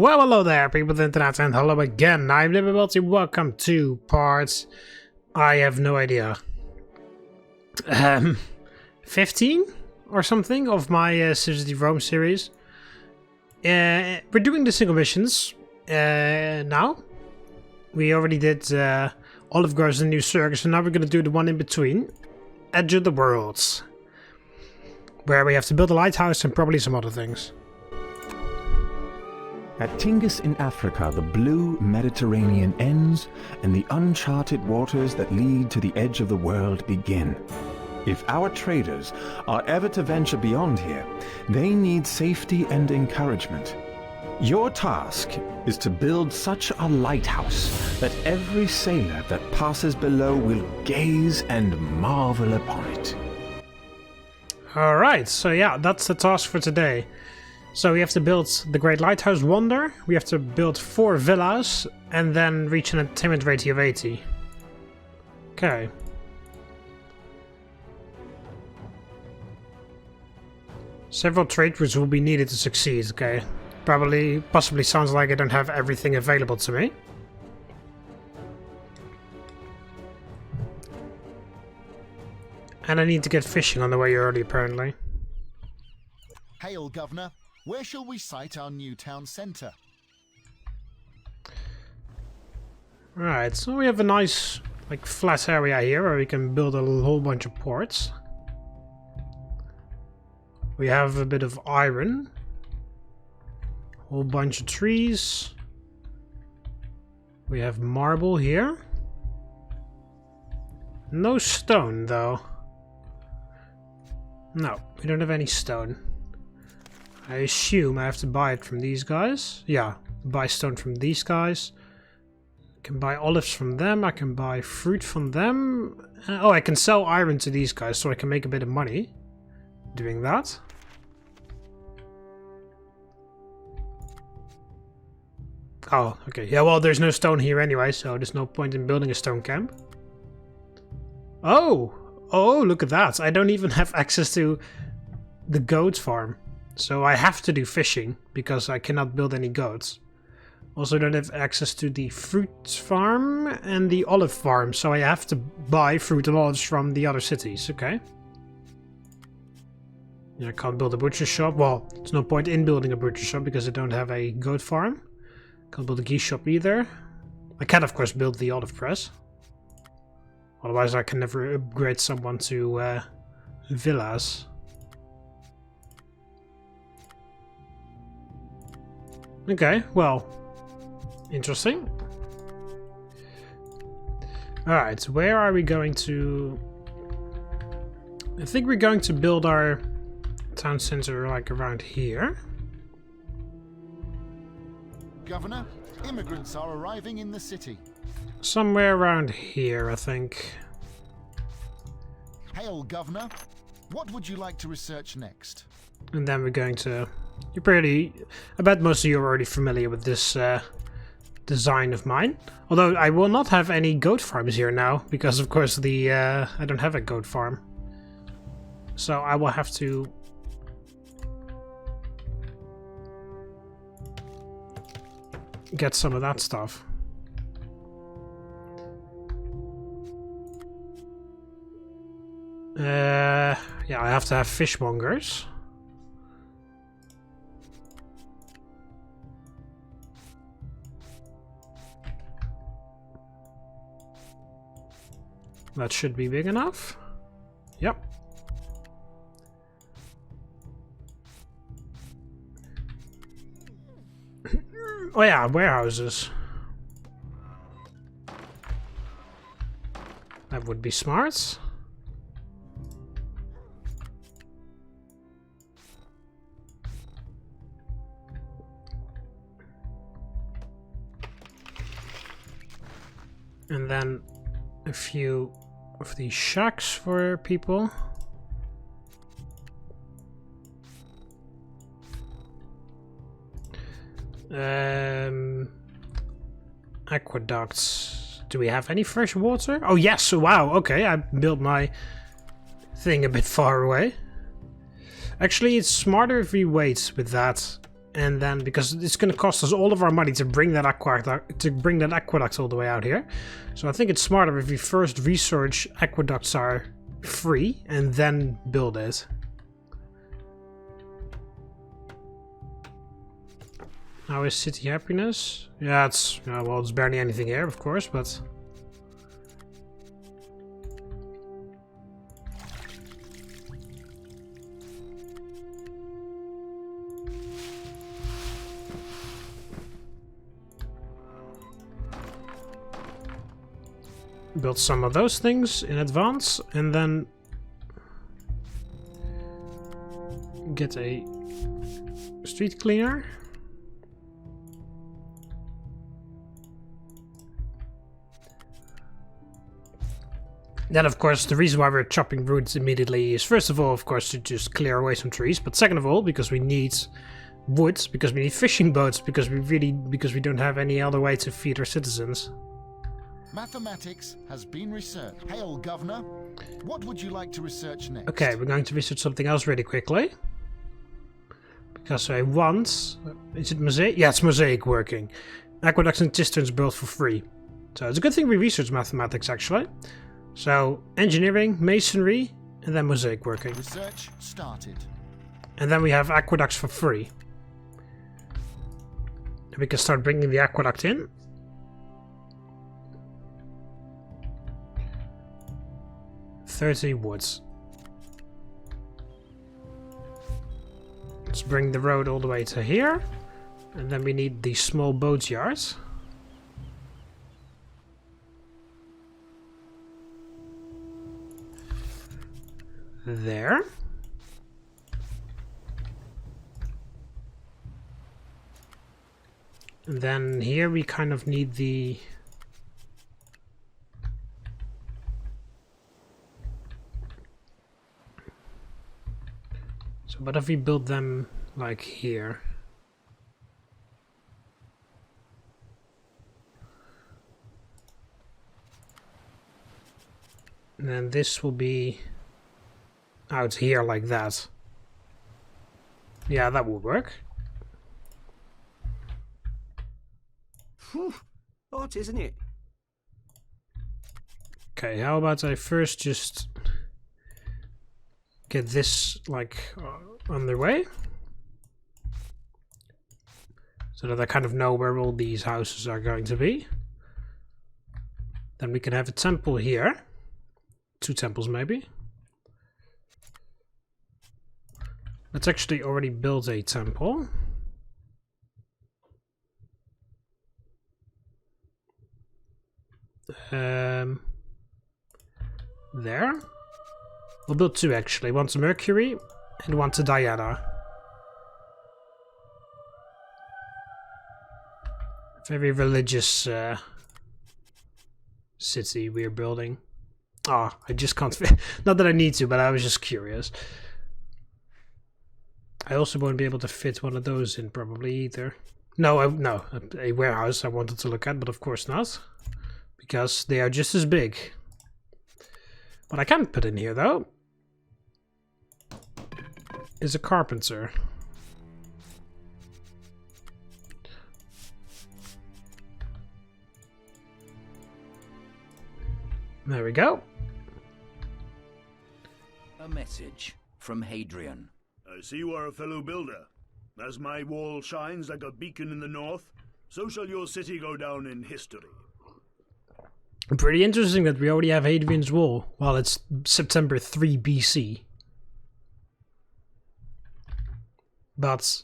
Well, hello there, people of the internet, and hello again. I'm TheMBmulti. Welcome to part, I have no idea, 15 or something of my CivCity Rome series. We're doing the single missions now. We already did Olive Groves and New Circus, and now we're going to do the one in between, Edge of the Worlds, where we have to build a lighthouse and probably some other things. At Tingis in Africa, the blue Mediterranean ends and the uncharted waters that lead to the edge of the world begin. If our traders are ever to venture beyond here, they need safety and encouragement. Your task is to build such a lighthouse that every sailor that passes below will gaze and marvel upon it. Alright, so yeah, that's the task for today. So we have to build the Great Lighthouse Wonder, we have to build 4 villas, and then reach an attainment rating of 80. Okay. Several trade routes will be needed to succeed, okay. Possibly sounds like I don't have everything available to me. And I need to get fishing on the way early, apparently. Hail, Governor. Where shall we site our new town centre? Right, so we have a nice, flat area here where we can build a whole bunch of ports. We have a bit of iron. A whole bunch of trees. We have marble here. No stone, though. No, we don't have any stone. I assume I have to buy it from these guys. Yeah, buy stone from these guys. I can buy olives from them. I can buy fruit from them. Oh, I can sell iron to these guys, so I can make a bit of money doing that. Oh, okay. Yeah, well, there's no stone here anyway, so there's no point in building a stone camp. Oh! Oh, look at that. I don't even have access to the goat farm. So I have to do fishing, because I cannot build any goats. Also don't have access to the fruit farm and the olive farm, so I have to buy fruit and olives from the other cities, okay. Yeah, I can't build a butcher shop. Well, there's no point in building a butcher shop, because I don't have a goat farm. Can't build a geese shop either. I can, of course, build the olive press. Otherwise I can never upgrade someone to villas. Okay, well, interesting. Alright, where are we going to... I think we're going to build our town center around here. Governor, immigrants are arriving in the city. Somewhere around here, I think. Hail, Governor. What would you like to research next? And then we're going to... I bet most of you are already familiar with this design of mine. Although I will not have any goat farms here now, because of course I don't have a goat farm. So I will have to... get some of that stuff. Yeah, I have to have fishmongers. That should be big enough. Yep. Oh yeah, warehouses. That would be smart. And then a few of these shacks for people. Aqueducts. Do we have any fresh water? Oh yes, wow, okay, I built my thing a bit far away. Actually, it's smarter if we wait with that And then, because it's going to cost us all of our money to bring that aqueduct all the way out here. So I think it's smarter if we first research aqueducts are free and then build it. How is city happiness? Yeah, it's well, it's barely anything here, of course, but build some of those things in advance, and then get a street cleaner. Then, of course, the reason why we're chopping wood immediately is, first of all, of course, to just clear away some trees, but second of all, because we need wood, because we need fishing boats, because we don't have any other way to feed our citizens. Mathematics has been researched. Hail, Governor. What would you like to research next? Okay, we're going to research something else really quickly. Because I want... Is it mosaic? Yeah, it's mosaic working. Aqueducts and cisterns built for free. So it's a good thing we research mathematics, actually. So, engineering, masonry, and then mosaic working. Research started. And then we have aqueducts for free. And we can start bringing the aqueduct in. $30 woods. Let's bring the road all the way to here. And then we need the small boat yards. There. And then here we kind of need the... So what if we build them like here? And then this will be out here like that. Yeah, that would work. Whew, hot, isn't it? Okay, how about I first just get this like underway, so that I kind of know where all these houses are going to be. Then we can have a temple here. 2 temples maybe. Let's actually already build a temple. There. We'll build 2 actually. One to Mercury and one to Diana. Very religious city we're building. Ah, I just can't fit. Not that I need to, but I was just curious. I also won't be able to fit one of those in probably either. No, no, a warehouse I wanted to look at, but of course not. Because they are just as big. What I can put in here, though, is a carpenter. There we go. A message from Hadrian. I see you are a fellow builder. As my wall shines like a beacon in the north, so shall your city go down in history. Pretty interesting that we already have Hadrian's Wall, while it's September 3 BC. But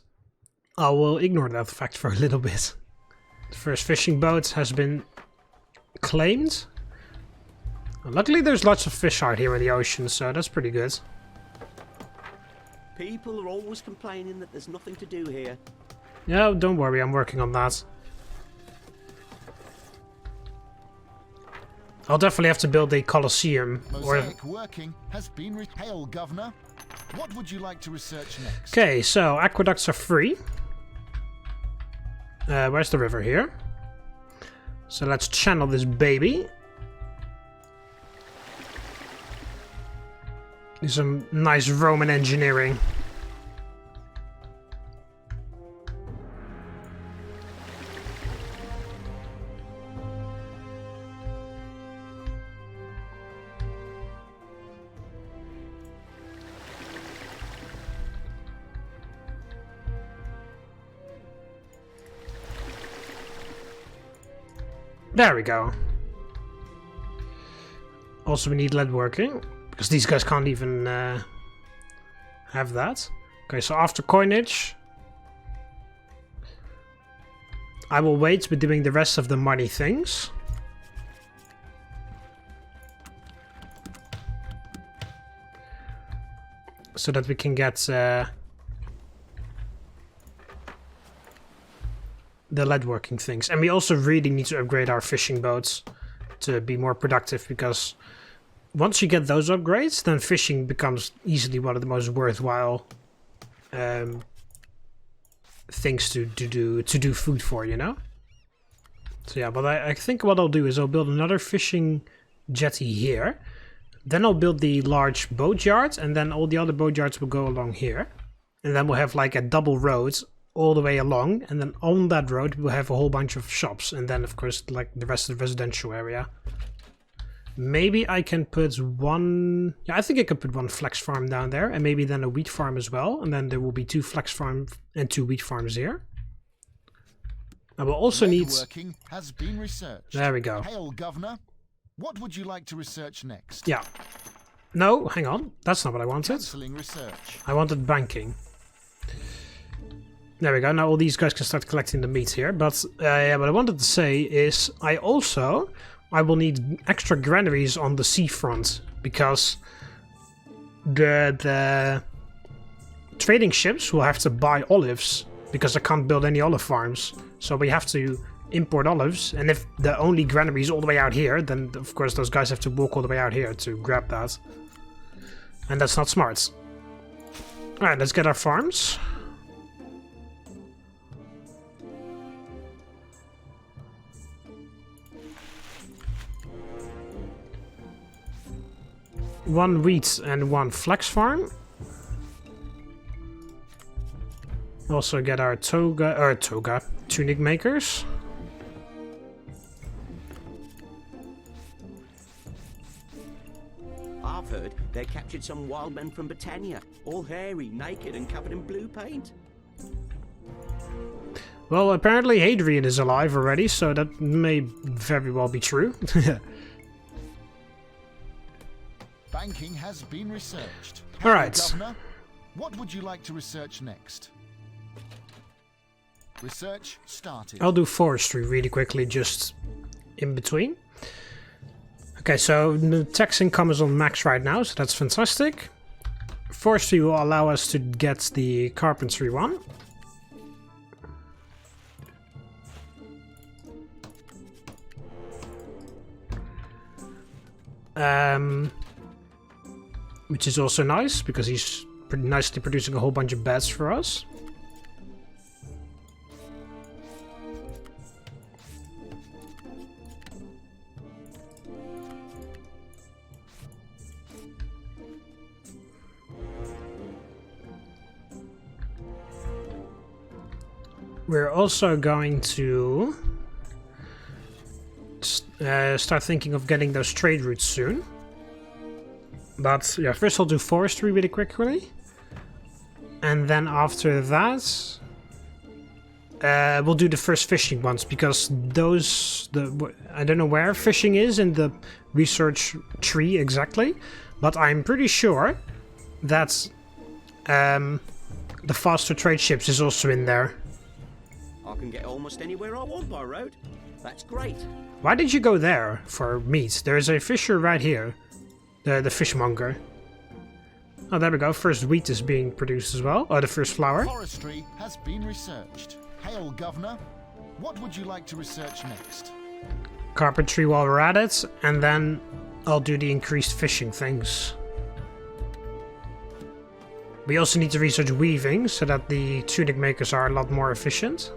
I will ignore that fact for a little bit. The first fishing boat has been claimed. Luckily there's lots of fish out here in the ocean, so that's pretty good. People are always complaining that there's nothing to do here. No, don't worry, I'm working on that. I'll definitely have to build a Colosseum. Mosaic working has been Hail, Governor. What would you like to research next? Okay, so aqueducts are free. Where's the river here? So let's channel this baby. Do some nice Roman engineering. There we go. Also, we need lead working, because these guys can't even have that. Okay, so after coinage, I will wait with doing the rest of the money things. So that we can get the lead working things. And we also really need to upgrade our fishing boats to be more productive, because once you get those upgrades, then fishing becomes easily one of the most worthwhile things to do food for, you know? So yeah, but I think what I'll do is I'll build another fishing jetty here. Then I'll build the large boat yard, and then all the other boat yards will go along here. And then we'll have like a double road all the way along, and then on that road we'll have a whole bunch of shops, and then of course like the rest of the residential area. Maybe I can put one... Yeah, I think I could put one flex farm down there, and maybe then a wheat farm as well, and then there will be 2 flex farms and 2 wheat farms here. I will also need... Working has been researched. There we go. Hail, Governor. What would you like to research next? Yeah. No, hang on. That's not what I wanted. Cancelling research. I wanted banking. There we go. Now all these guys can start collecting the meat here. But yeah, what I wanted to say is I will need extra granaries on the seafront, because the trading ships will have to buy olives, because I can't build any olive farms. So we have to import olives, and if the only granary is all the way out here, then of course those guys have to walk all the way out here to grab that. And that's not smart. Alright, let's get our farms. One wheat and one flex farm. Also get our tunic makers. I've heard they captured some wild men from Britannia, all hairy, naked, and covered in blue paint. Well, apparently Hadrian is alive already, so that may very well be true. Banking has been researched. All right. Governor, what would you like to research next? Research started. I'll do forestry really quickly, just in between. Okay, so the tax income is on max right now, so that's fantastic. Forestry will allow us to get the carpentry one. Which is also nice, because he's pretty nicely producing a whole bunch of beds for us. We're also going to start thinking of getting those trade routes soon. But yeah, first I'll do forestry really quickly. And then after that, we'll do the first fishing ones, because those, I don't know where fishing is in the research tree exactly, but I'm pretty sure that the faster trade ships is also in there. I can get almost anywhere I want by road. That's great. Why did you go there for meat? There's a fisher right here. The fishmonger. Oh, there we go. First wheat is being produced as well. Oh, the first flour. Forestry has been researched. Hail, Governor. What would you like to research next? Carpentry while we're at it. And then I'll do the increased fishing things. We also need to research weaving, so that the tunic makers are a lot more efficient.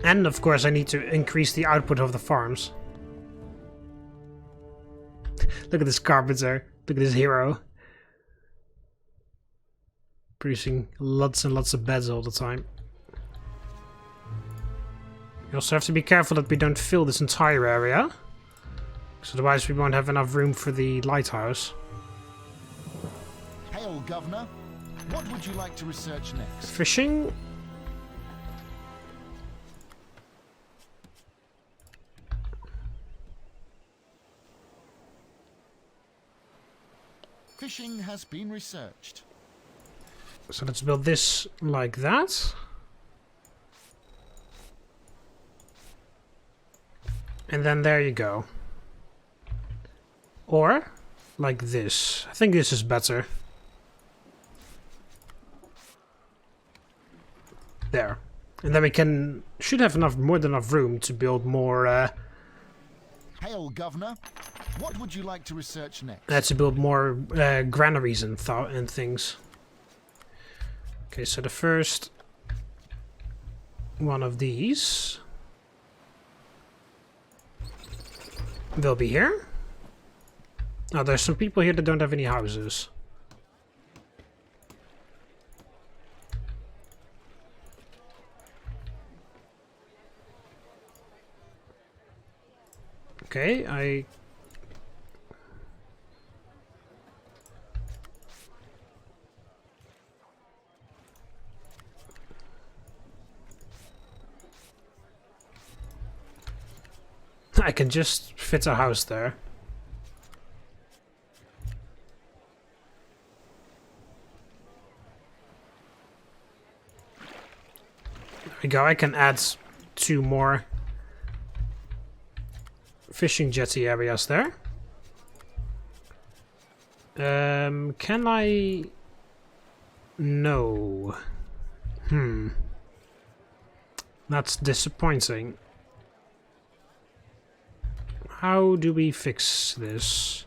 And of course I need to increase the output of the farms. Look at this carpenter. Look at this hero. Producing lots and lots of beds all the time. You also have to be careful that we don't fill this entire area, because otherwise we won't have enough room for the lighthouse. Hail, Governor. What would you like to research next? Fishing. Fishing has been researched. So let's build this like that. And then there you go. Or like this. I think this is better. There. And then we should have more than enough room to build more Hail, Governor. What would you like to research next? to build more granaries and things. Okay, so the first one of these will be here. Oh, there's some people here that don't have any houses. Okay, I can just fit a house there. There we go, I can add 2 more fishing jetty areas there. Can I... No. That's disappointing. How do we fix this?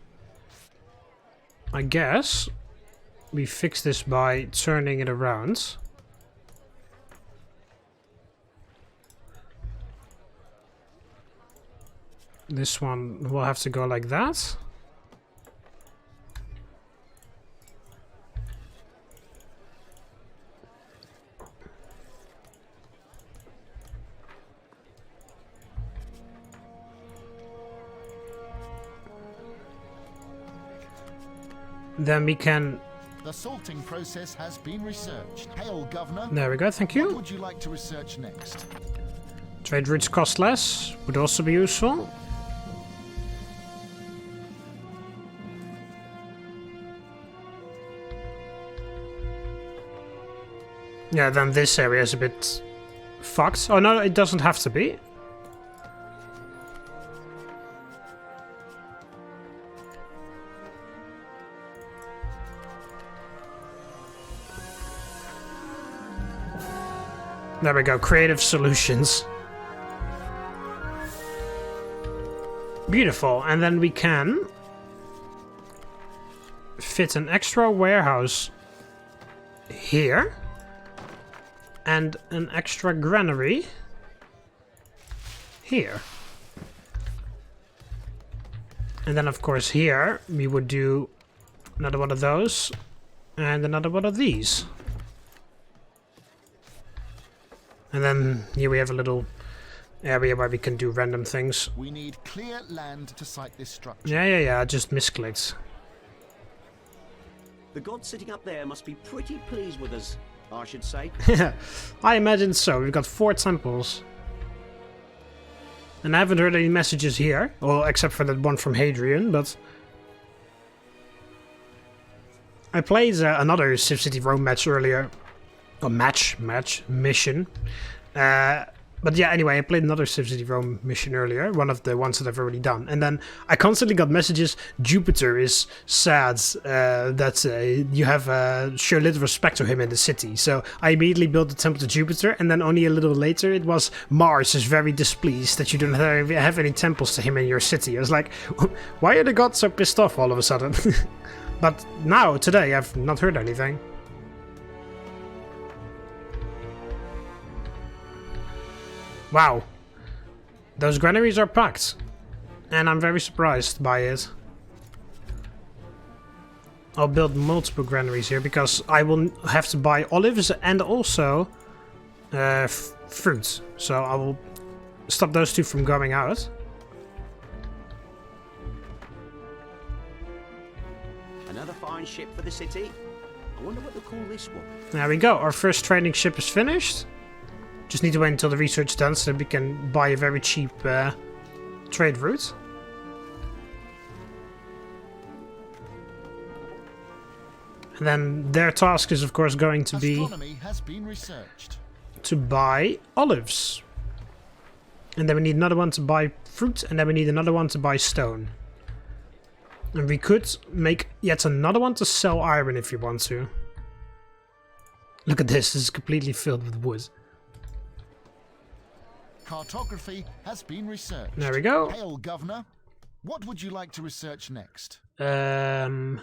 I guess we fix this by turning it around. This one will have to go like that. Then we can... The salting process has been researched. Hail, Governor. There we go, thank What you. would you like to research next? Trade routes cost less, would also be useful. Yeah, then this area is a bit fucked. Oh no, it doesn't have to be. There we go, creative solutions. Beautiful, and then we can fit an extra warehouse here and an extra granary here. And then of course here we would do another one of those and another one of these. And then here we have a little area where we can do random things. We need clear land to site this structure. Yeah, I just misclicked. The god sitting up there must be pretty pleased with us, I should say. I imagine so. We've got 4 temples. And I haven't heard any messages here. Well, except for that one from Hadrian, but... I played another CivCity Rome match earlier. Oh, mission. But yeah, anyway, I played another CivCity Rome mission earlier, one of the ones that I've already done. And then I constantly got messages, Jupiter is sad that you have show little respect to him in the city. So I immediately built the temple to Jupiter, and then only a little later it was Mars is very displeased that you don't have any temples to him in your city. I was like, why are the gods so pissed off all of a sudden? But now, today, I've not heard anything. Wow, those granaries are packed, and I'm very surprised by it. I'll build multiple granaries here because I will have to buy olives and also fruit, so I will stop those 2 from going out. Another fine ship for the city. I wonder what they'll call this one. There we go, our first trading ship is finished. Just need to wait until the research is done so that we can buy a very cheap trade route. And then their task is of course going to be Astronomy has been researched. to buy olives. And then we need another one to buy fruit, and then we need another one to buy stone. And we could make yet another one to sell iron if you want to. Look at this is completely filled with wood. Cartography has been researched. There we go. Hail, Governor. What would you like to research next? Yeah,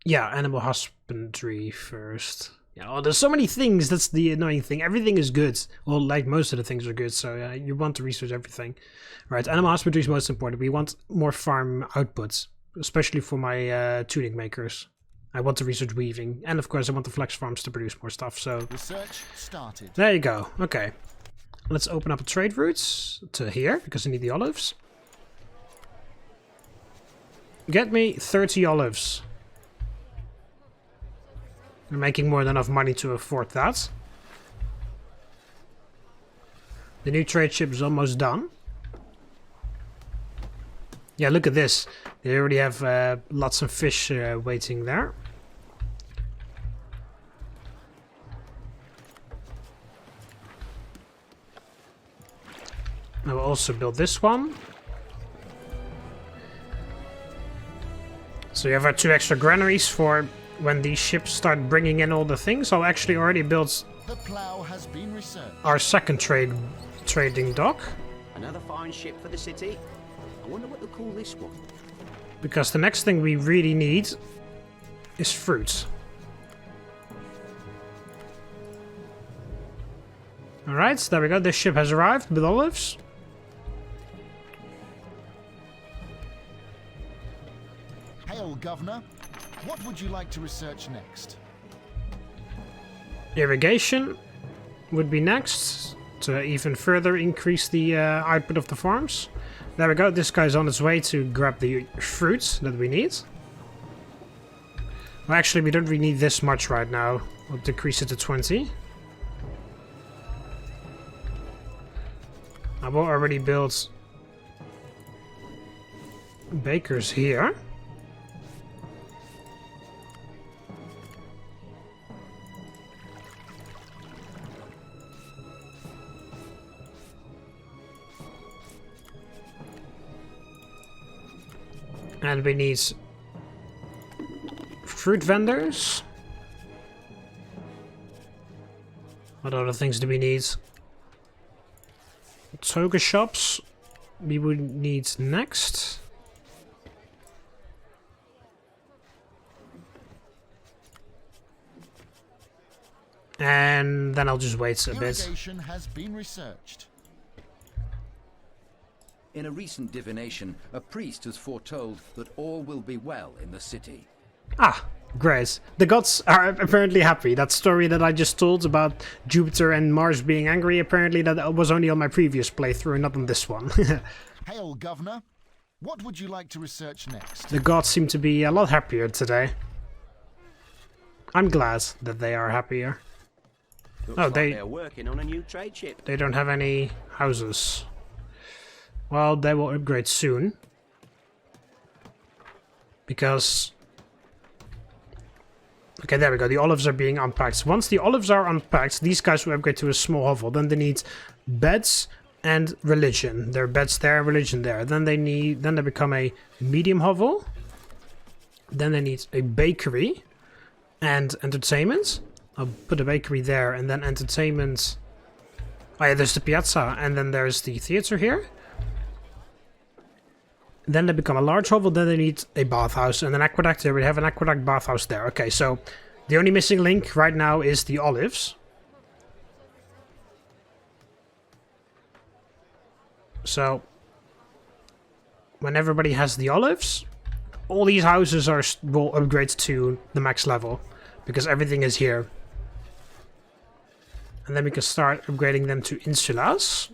animal husbandry first. Yeah, oh, there's so many things. That's the annoying thing. Everything is good. Well, like most of the things are good, so you want to research everything. Right, animal husbandry is most important. We want more farm outputs, especially for my tunic makers. I want to research weaving, and of course I want the flex farms to produce more stuff, so... Research started. There you go. Okay. Let's open up a trade route to here, because I need the olives. Get me 30 olives. We're making more than enough money to afford that. The new trade ship is almost done. Yeah, look at this. They already have lots of fish waiting there. I will also build this one. So you have our 2 extra granaries for when these ships start bringing in all the things. I'll actually already build The plow has been researched. our second trading dock. Another fine ship for the city. I wonder what they'll call this one. Because the next thing we really need is fruit. Alright, there we go. This ship has arrived with olives. Hail, Governor. What would you like to research next? Irrigation would be next to even further increase the output of the farms. There we go. This guy's on his way to grab the fruits that we need. Well, actually, we don't really need this much right now. We'll decrease it to 20. I will already build bakers here. And we need fruit vendors. What other things do we need? Toga shops we would need next. And then I'll just wait a bit. Irrigation has been researched. In a recent divination, a priest has foretold that all will be well in the city. Ah, great. The gods are apparently happy. That story that I just told about Jupiter and Mars being angry, apparently that was only on my previous playthrough, not on this one. Hail, Governor. What would you like to research next? The gods seem to be a lot happier today. I'm glad that they are happier. Looks Oh, like they- they're working on a new trade ship. They don't have any houses. Well, they will upgrade soon. Because... Okay, there we go. The olives are being unpacked. Once the olives are unpacked, these guys will upgrade to a small hovel. Then they need beds and religion. There are beds there, religion there. Then they become a medium hovel. Then they need a bakery and entertainment. I'll put a bakery there and then entertainment. Oh yeah, there's the piazza and then there's the theater here. Then they become a large hovel, then they need a bathhouse and an aqueduct. There we have an aqueduct bathhouse there. Okay, so the only missing link right now is the olives. So when everybody has the olives, all these houses will upgrade to the max level because everything is here. And then we can start upgrading them to insulas.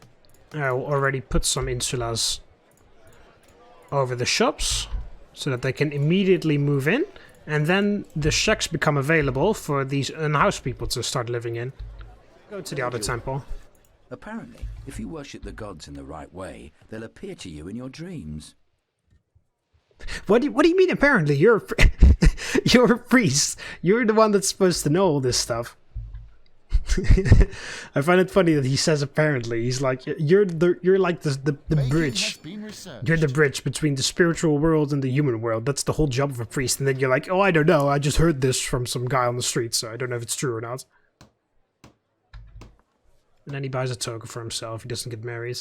I will already put some insulas over the shops so that they can immediately move in, and then the shacks become available for these unhoused people to start living in. Go to the other temple. Apparently, if you worship the gods in the right way, they'll appear to you in your dreams. What do you mean apparently? You're You're a priest. You're the one that's supposed to know all this stuff. I find it funny that he says apparently. He's like, you're like the bridge. You're the bridge between the spiritual world and the human world. That's the whole job of a priest. And then you're like, oh, I don't know. I just heard this from some guy on the street, so I don't know if it's true or not. And then he buys a token for himself. He doesn't get married.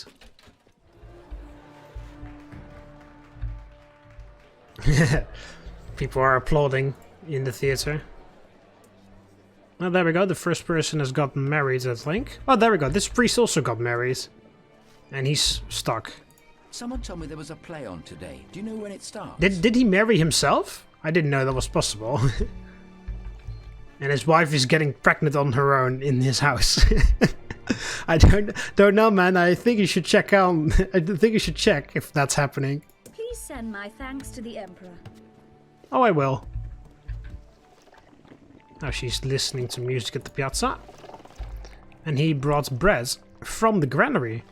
People are applauding in the theater. Oh, there we go. The first person has gotten married, I think. Oh, there we go. This priest also got married. And he's stuck. Someone told me there was a play on today. Do you know when it starts? Did he marry himself? I didn't know that was possible. And his wife is getting pregnant on her own in his house. I don't know, man. I think you should check out. I think you should check if that's happening. Please send my thanks to the Emperor. Oh, I will. Now she's listening to music at the piazza. And he brought bread from the granary.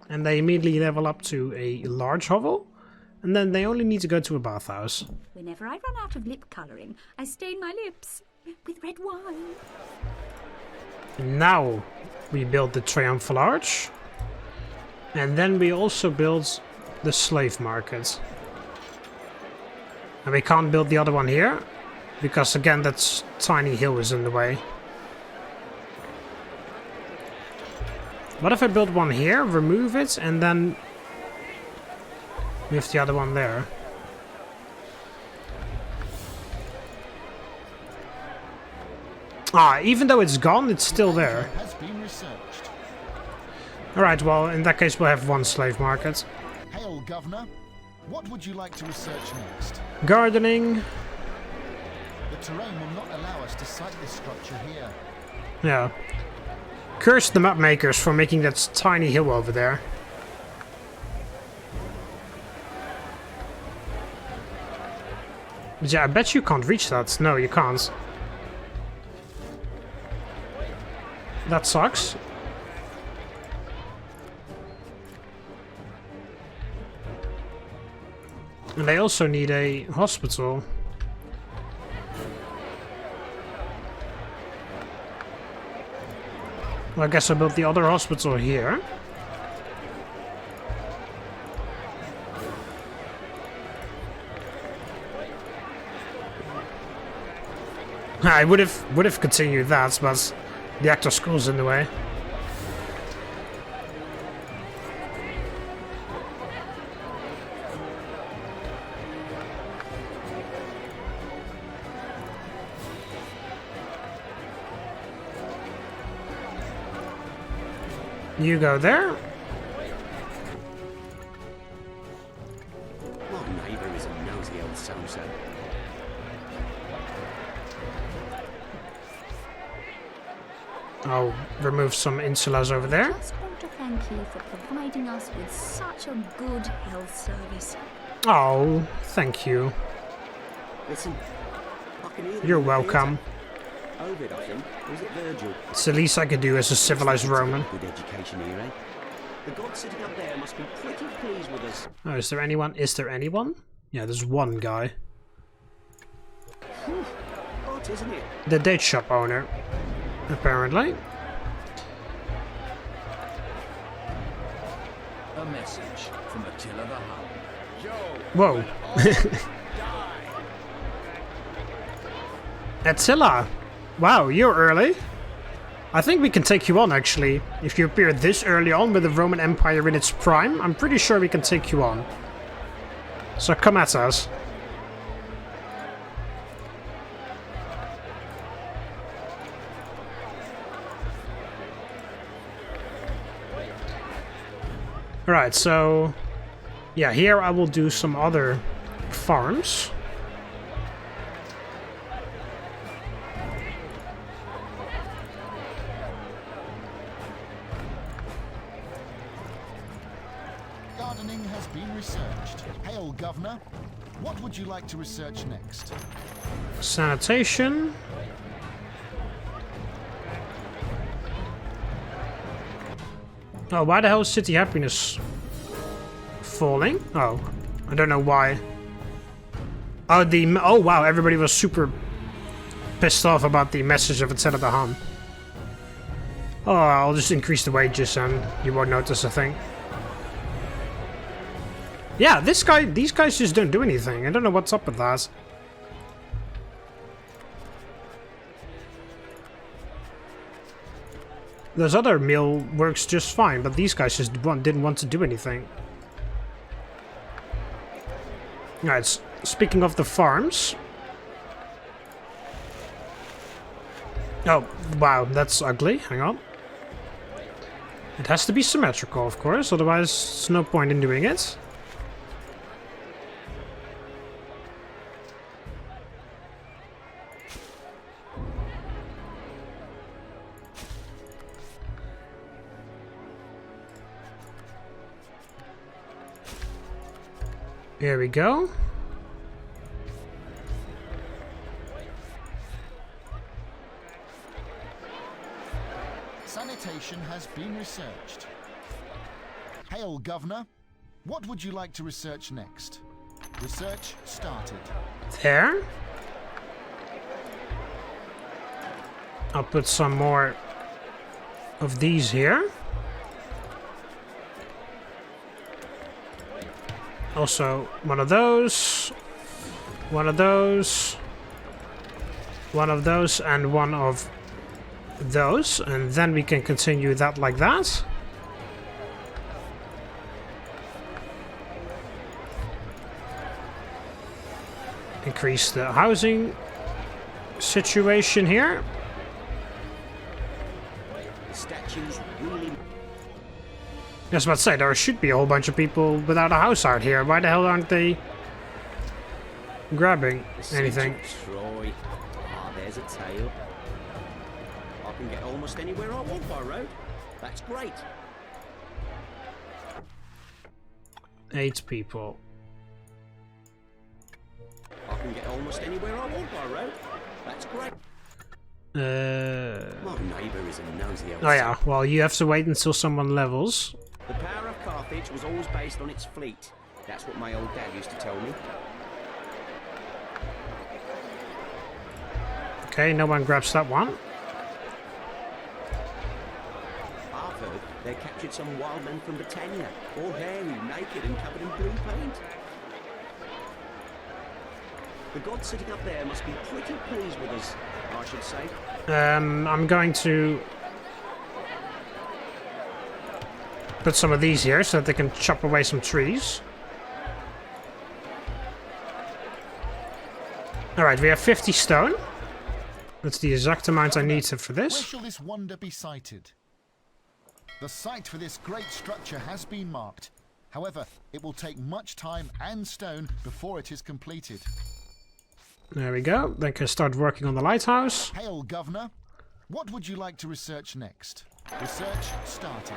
And they immediately level up to a large hovel. And then they only need to go to a bathhouse. Whenever I run out of lip colouring, I stain my lips with red wine. Now we build the Triumphal Arch. And then we also build the slave market. And we can't build the other one here. Because again, that tiny hill is in the way. What if I build one here, remove it, and then move the other one there? Ah, even though it's gone, it's still there. Alright, well, in that case we'll have one slave market. Hail, Governor. What would you like to research next? Gardening. The terrain will not allow us to site this structure here. Yeah. Curse the map makers for making that tiny hill over there. But yeah, I bet you can't reach that. No, you can't. That sucks. And they also need a hospital. Well, I guess I built the other hospital here. I would have continued that, but the actor school's in the way. You go there. My neighbour is a nosy old so-and-so. I'll remove some insulas over there. Just want to thank you for providing us with such a good health service. Oh, thank you. Listen, I can hear them You're in the welcome. theatre. Ovid, I think. Or is it Virgil? It's the least I could do as a civilized Roman. Good education here, eh? The god sitting up there must be pretty pleased with us. Oh, is there anyone? Is there anyone? Yeah, there's one guy. Odd, isn't it? The date shop owner, apparently. A message from Attila the Hun. Whoa. Attila! Wow, you're early. I think we can take you on, actually. If you appear this early on with the Roman Empire in its prime, I'm pretty sure we can take you on. So come at us. Alright, so... yeah, here I will do some other farms. Gardening has been researched. Hail, Governor. What would you like to research next? Sanitation. Oh, why the hell is city happiness falling? Oh, I don't know why. Oh wow, everybody was super pissed off about the message of Attila the Hun. Oh, I'll just increase the wages and you won't notice a thing. Yeah, these guys just don't do anything. I don't know what's up with that. Those other mill works just fine, but these guys just didn't want to do anything. Alright, speaking of the farms. Oh, wow, that's ugly. Hang on. It has to be symmetrical, of course, otherwise there's no point in doing it. Here we go. Sanitation has been researched. Hail, Governor. What would you like to research next? Research started. There. I'll put some more of these here. Also, one of those, one of those, one of those, and one of those, and then we can continue that like that. Increase the housing situation here. The statues really... I was about to say, there should be a whole bunch of people without a house out here. Why the hell aren't they grabbing anything? Troy. Ah, there's a tail. I can get almost anywhere I want by road. That's great. 8 people. I can get almost anywhere I want by road. That's great. My neighbour is a nosy old... Oh yeah, well you have to wait until someone levels. The power of Carthage was always based on its fleet. That's what my old dad used to tell me. Okay, no one grabs that one. I've heard they captured some wild men from Britannia, all hairy, naked and covered in blue paint. The god sitting up there must be pretty pleased with us, I should say. I'm going to put some of these here so that they can chop away some trees. Alright, we have 50 stone. That's the exact amount I need for Where this. shall this wonder be sited? The site for this great structure has been marked. However, it will take much time and stone before it is completed. There we go. Then can start working on the lighthouse. Hail, Governor. What would you like to research next? Research started.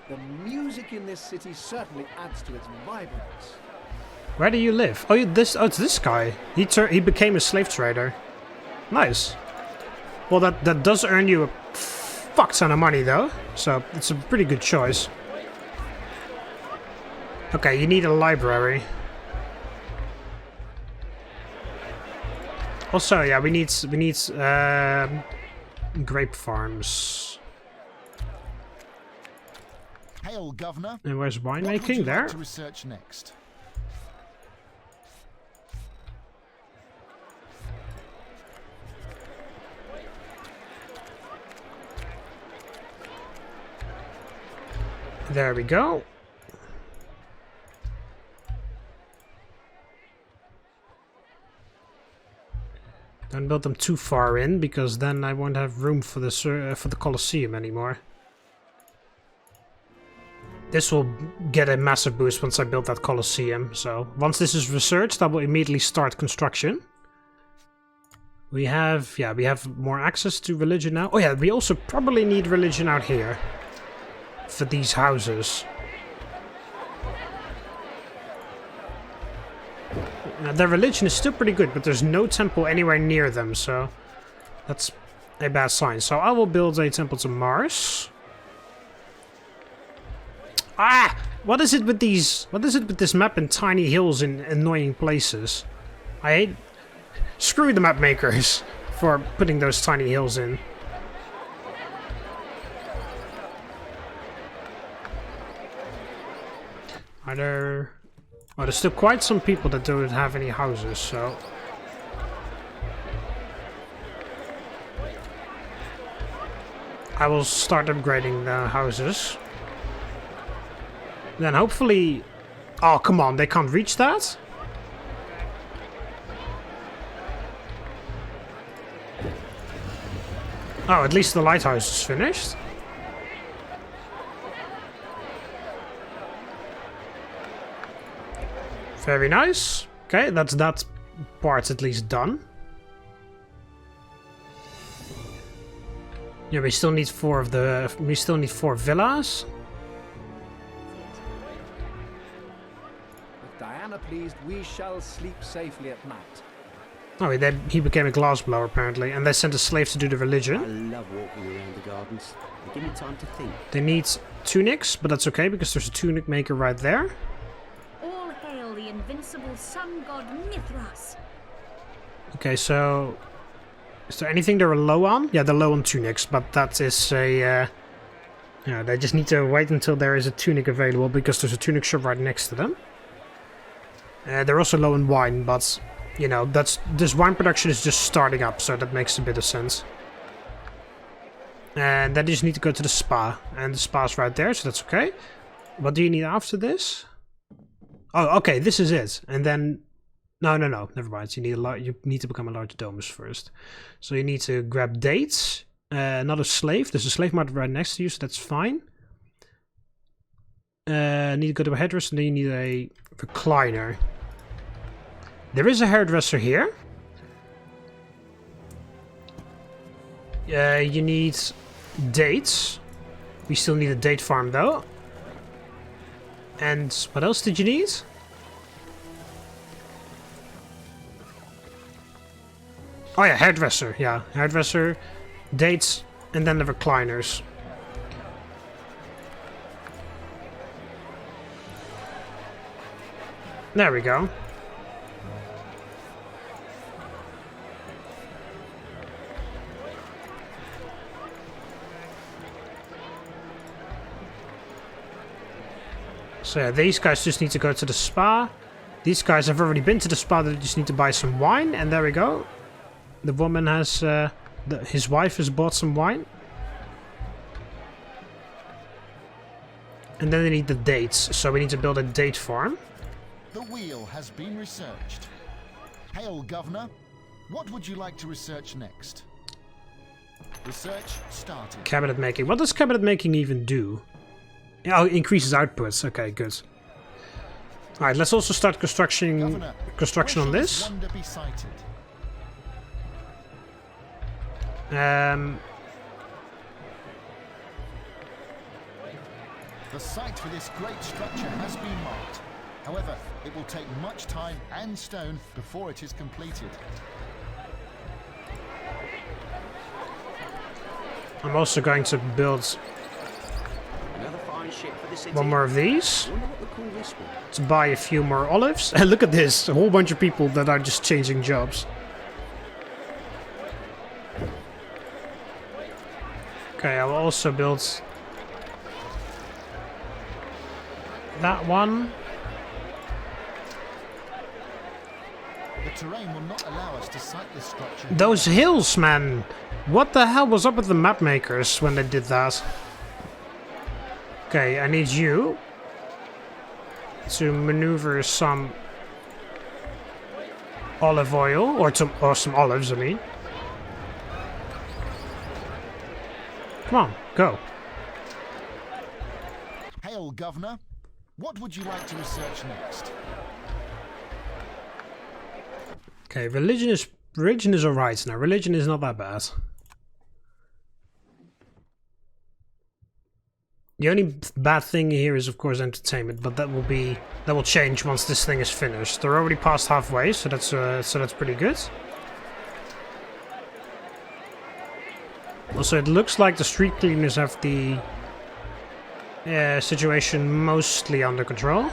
The music in this city certainly adds to its vibrance. Where do you live? Oh, it's this guy. He became a slave trader. Nice. Well, that does earn you a fuck ton of money, though. So it's a pretty good choice. Okay, you need a library. Also, yeah, we need Grape Farms. Hail, Governor. And where's What would you winemaking? like There. to research next? There we go. Don't build them too far in, because then I won't have room for the Colosseum anymore. This will get a massive boost once I build that Colosseum. So once this is researched, I will immediately start construction. We have more access to religion now. Oh yeah, we also probably need religion out here for these houses. Now, their religion is still pretty good, but there's no temple anywhere near them, so that's a bad sign. So I will build a temple to Mars. Ah! What is it with these? What is it with this map and tiny hills in annoying places? I hate. Screw the map makers for putting those tiny hills in. Are there? Well, there's still quite some people that don't have any houses, so. I will start upgrading the houses. Then hopefully... Oh, come on, they can't reach that? Oh, at least the lighthouse is finished. Very nice. Okay, that's that part at least done. Yeah, we still need 4 of the... We still need 4 villas. With Diana pleased, we shall sleep safely at night. Oh, he became a glassblower apparently, and they sent a slave to do the I religion. love walking around the gardens. They give me time to think. They need tunics, but that's okay because there's a tunic maker right there. All hail the invincible sun god Mithras. Okay, so... Is there anything they were low on? Yeah, they're low on tunics, but that is a... yeah, they just need to wait until there is a tunic available, because there's a tunic shop right next to them. They're also low on wine, but, you know, this wine production is just starting up, so that makes a bit of sense. And then you just need to go to the spa, and the spa's right there, so that's okay. What do you need after this? Oh, okay, this is it. And then... No, never mind. You need to become a large domus first. So you need to grab dates, another slave. There's a slave market right next to you, so that's fine. Need to go to a hairdresser, and then you need a recliner. There is a hairdresser here. You need dates. We still need a date farm though. And what else did you need? Oh yeah, hairdresser. Yeah, hairdresser, dates, and then the recliners. There we go. So yeah, these guys just need to go to the spa. These guys have already been to the spa, they just need to buy some wine, and there we go. The woman has, his wife has bought some wine. And then they need the dates, so we need to build a date farm. The wheel has been researched. Hail, Governor. What would you like to research next? Research started. Cabinet making. What does cabinet making even do? Oh, it increases outputs. Okay, good. Alright, let's also start construction on this. Wonder be sighted? The site for this great structure has been marked. However, it will take much time and stone before it is completed. I'm also going to build Another fine ship for the city. one more of these I wonder what they call this one. to buy a few more olives. And look at this, a whole bunch of people that are just changing jobs. Okay, I will also build that one. The terrain will not allow us to site this structure. Those hills, man! What the hell was up with the map makers when they did that? Okay, I need you to maneuver some olive oil, or some olives, I mean. Come on, go. Hail, Governor. What would you like to research next? Okay, religion is alright now. Religion is not that bad. The only bad thing here is, of course, entertainment, but that will change once this thing is finished. They're already past halfway, so that's pretty good. Also, it looks like the street cleaners have the situation mostly under control.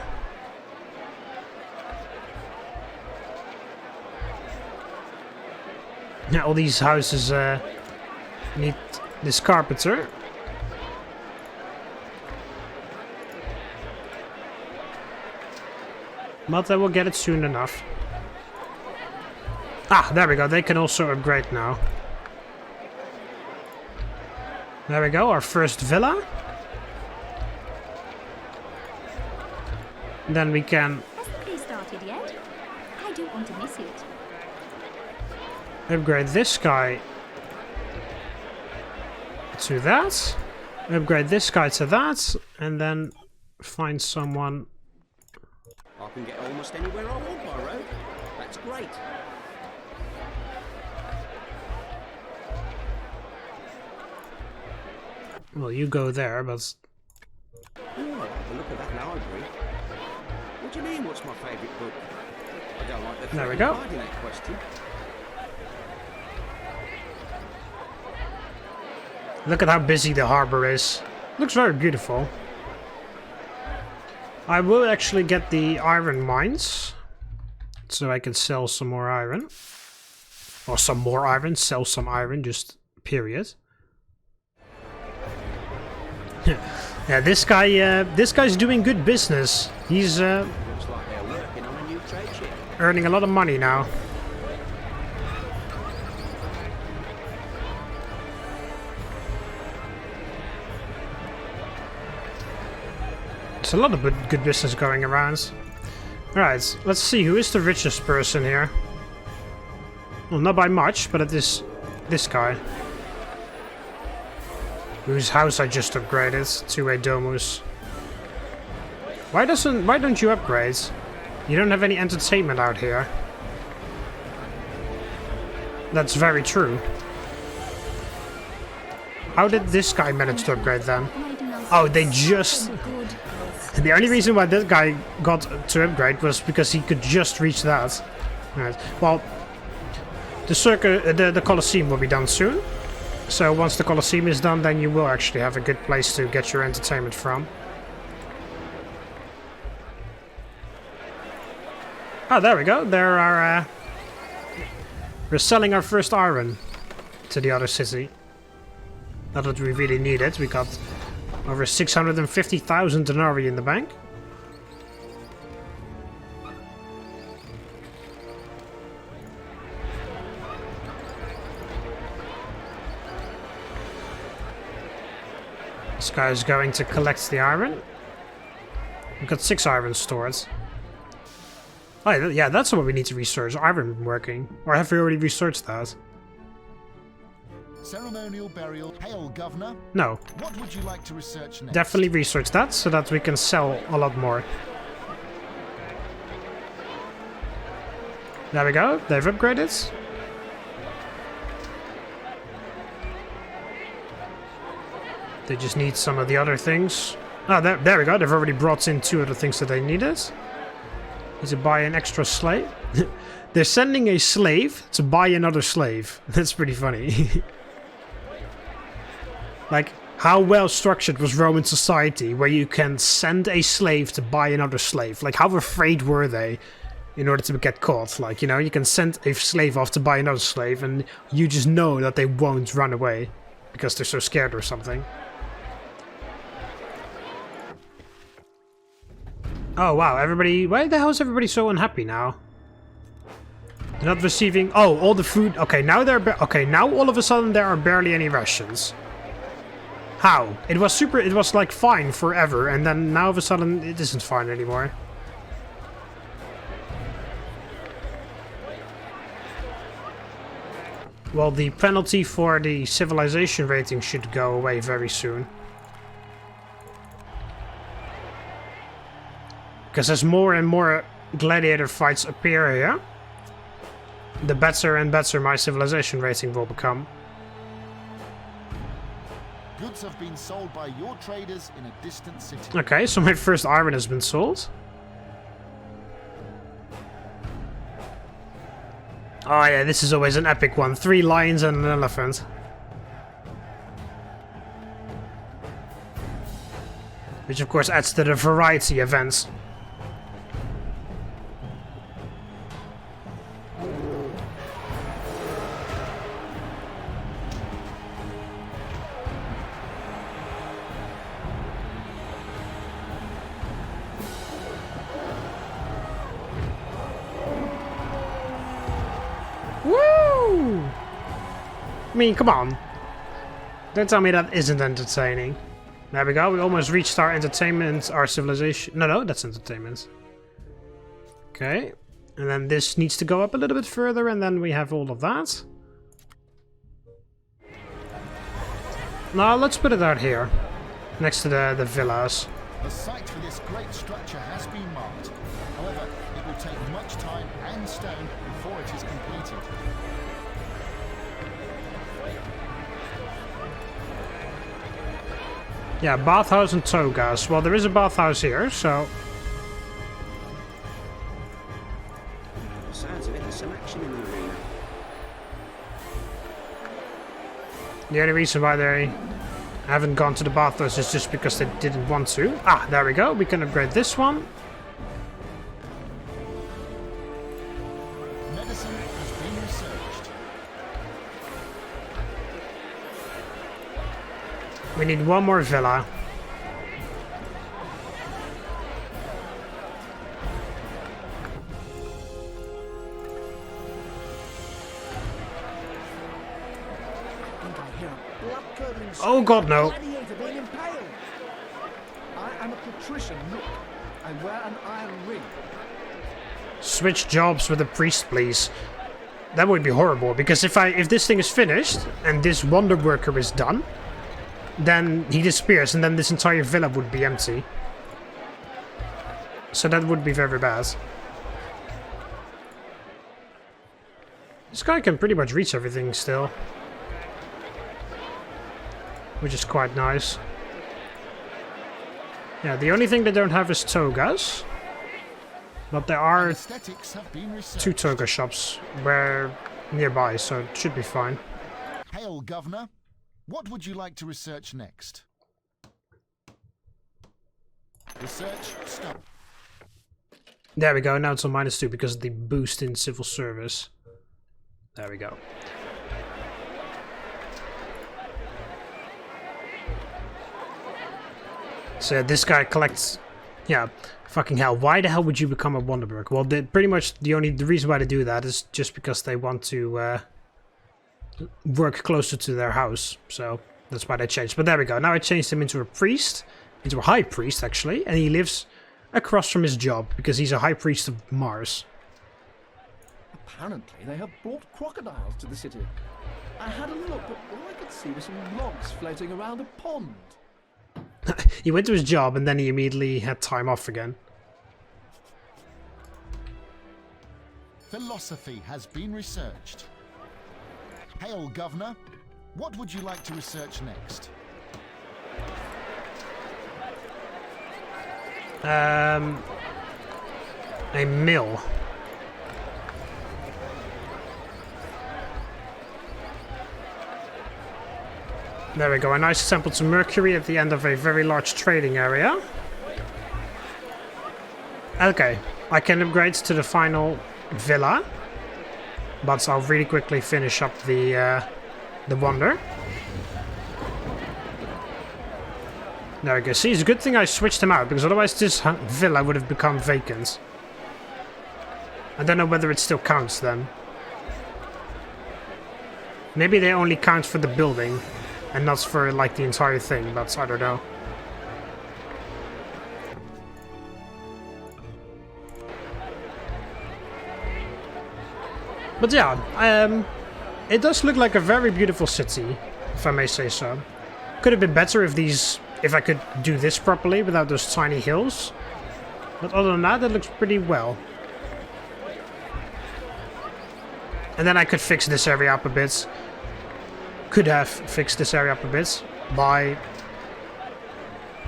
Yeah, all these houses need this carpenter. But I will get it soon enough. Ah, there we go. They can also upgrade now. There we go, our first villa. Then we can... Hasn't play started yet? I don't want to miss it. upgrade this guy to that. Upgrade this guy to that. And then find someone... I can get almost anywhere I want by road. That's great. Well, you go there, but... Oh, the look of that library. What do you mean, what's my favourite book? I don't like the There we go. in that question. Look at how busy the harbor is. Looks very beautiful. I will actually get the iron mines, so I can sell some more iron. Or some more iron, sell some iron, just period. Yeah, this guy's doing good business. He's Looks like they're working on a new trade ship. earning a lot of money now. There's a lot of good business going around. Alright, let's see, who is the richest person here? Well, not by much, but it is this guy. Whose house I just upgraded to a domus. Why don't you upgrade? You don't have any entertainment out here. That's very true. How did this guy manage to upgrade them? Oh, they just... The only reason why this guy got to upgrade was because he could just reach that. Right. Well, the Colosseum will be done soon. So once the Colosseum is done, then you will actually have a good place to get your entertainment from. Oh, there we go. There are... we're selling our first iron to the other city. Not that we really need it. We got over 650,000 denarii in the bank. This guy is going to collect the iron. We've got 6 iron stored. Oh yeah, that's what we need to research. Iron working. Or have we already researched that? Ceremonial burial. Hail, Governor. No. What would you like to research next? Definitely research that so that we can sell a lot more. There we go. They've upgraded. They just need some of the other things. Oh, there we go. They've already brought in 2 of the things that they needed. Need to buy an extra slave. They're sending a slave to buy another slave. That's pretty funny. Like, how well structured was Roman society where you can send a slave to buy another slave? Like, how afraid were they in order to get caught? Like, you know, you can send a slave off to buy another slave and you just know that they won't run away because they're so scared or something. Oh wow, everybody... Why the hell is everybody so unhappy now? They're not receiving... Oh, all the food... Okay, now now all of a sudden there are barely any rations. How? It was super... It was like fine forever, and then now all of a sudden it isn't fine anymore. Well, the penalty for the civilization rating should go away very soon. Because as more and more gladiator fights appear here, the better and better my civilization rating will become. Goods have been sold by your traders in a distant city. Okay, so my first iron has been sold. Oh yeah, this is always an epic one. 3 lions and an elephant. which of course adds to the variety events. Woo! I mean, come on. Don't tell me that isn't entertaining. There we go, we almost reached our entertainment, our civilization. No, that's entertainment. Okay. And then this needs to go up a little bit further, and then we have all of that. Now, let's put it out here. Next to the villas. The site for this great structure has been marked. However, it will take much time and stone before it is completed. Yeah, bathhouse and togas. Well, there is a bathhouse here, so... Sounds of it, there's some action in the arena. The only reason why they haven't gone to the bathhouse is just because they didn't want to. Ah, there we go. We can upgrade this one. Medicine has been researched. We need one more villa. Oh god, no. I am a patrician, look. I wear an iron ring. Switch jobs with a priest, please. That would be horrible, because if this thing is finished and this wonder worker is done, then he disappears and then this entire villa would be empty. So that would be very bad. This guy can pretty much reach everything still, which is quite nice. Yeah, the only thing they don't have is togas. But there are Aesthetics have been researched. 2 toga shops where nearby, so it should be fine. Hail, Governor. What would you like to research next? Research stop. There we go, now it's on -2 because of the boost in civil service. There we go. So this guy collects... Yeah, fucking hell. Why the hell would you become a Wonderburg? Well, pretty much the reason why they do that is just because they want to work closer to their house. So that's why they changed. But there we go. Now I changed him into a priest. Into a high priest, actually. And he lives across from his job because he's a high priest of Mars. Apparently they have brought crocodiles to the city. I had a look, but all I could see were some logs floating around a pond. He went to his job and then he immediately had time off again. Philosophy has been researched. Hail, Governor. What would you like to research next? A mill. There we go, a nice sample to Mercury at the end of a very large trading area. Okay, I can upgrade to the final villa, but I'll really quickly finish up the wonder. There we go. See, it's a good thing I switched him out, because otherwise this villa would have become vacant. I don't know whether it still counts then. Maybe they only count for the building and not for like the entire thing, but I don't know. But yeah, it does look like a very beautiful city, if I may say so. Could have been better if I could do this properly without those tiny hills. But other than that, it looks pretty well. And then I could fix this area up a bit. Could have fixed this area up a bit by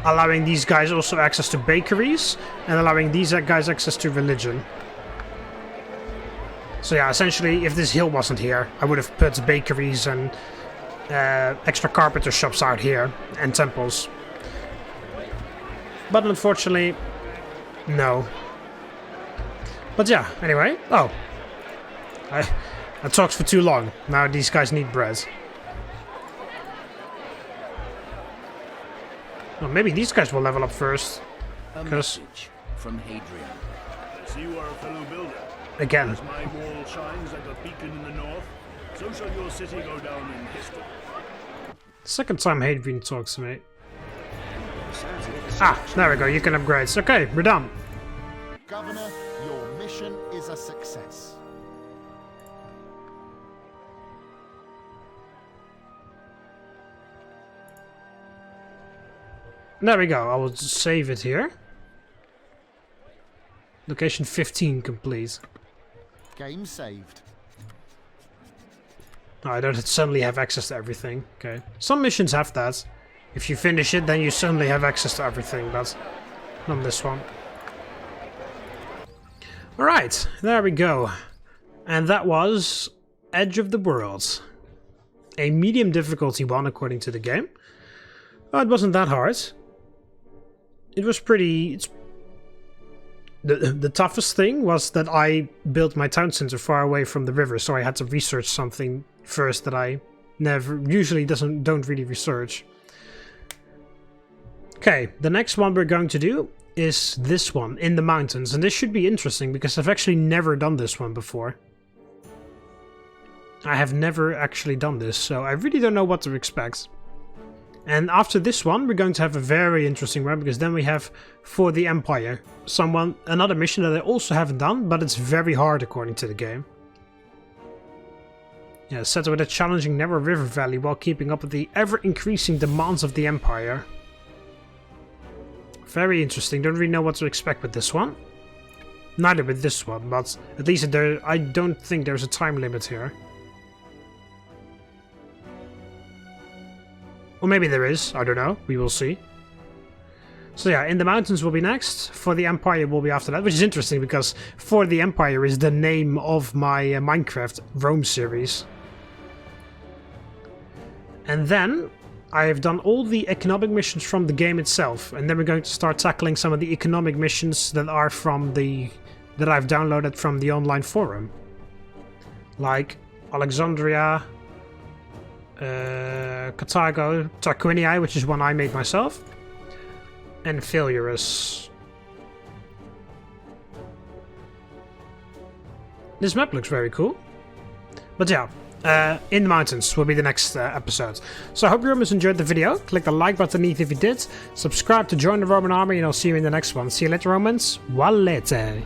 allowing these guys also access to bakeries and allowing these guys access to religion. So yeah, essentially, if this hill wasn't here, I would have put bakeries and extra carpenter shops out here and temples. But unfortunately, no. But yeah, anyway. Oh. I talked for too long. Now these guys need bread. Well, maybe these guys will level up first. A Because, message from Hadrian. I see you are a fellow builder. again, As my wall shines like a beacon in the north, so shall your city go down in history. second time Hadrian talks to me. Sounds a bit Ah, there we go. You can upgrade. Okay, we're done. Governor, your mission is a success. There we go. I will just save it here. Location 15 complete. Game saved. Oh, I don't suddenly have access to everything. Okay. Some missions have that. If you finish it, then you suddenly have access to everything, but not this one. Alright, there we go. And that was Edge of the World. A medium difficulty one, according to the game. Oh, it wasn't that hard. It was pretty... The toughest thing was that I built my town center far away from the river, so I had to research something first that I usually don't really research. Okay, the next one we're going to do is this one, in the mountains, and this should be interesting because I've actually never done this one before. I have never actually done this, so I really don't know what to expect. And after this one, we're going to have a very interesting one, because then we have For the Empire. Another mission that I also haven't done, but it's very hard according to the game. Yeah, set with a challenging narrow river valley while keeping up with the ever-increasing demands of the Empire. Very interesting. Don't really know what to expect with this one. Neither with this one, but at least I don't think there's a time limit here. Or maybe there is, I don't know, we will see. So yeah, In the Mountains will be next, For the Empire will be after that, which is interesting because For the Empire is the name of my Minecraft Rome series. And then I have done all the economic missions from the game itself, and then we're going to start tackling some of the economic missions that are from that I've downloaded from the online forum. Like Alexandria, Carthago, Tarquinii, which is one I made myself, and Failurus. This map looks very cool. But yeah, In the Mountains will be the next episode. So I hope you Romans enjoyed the video. Click the like button beneath if you did. Subscribe to join the Roman army, and I'll see you in the next one. See you later, Romans. Valete.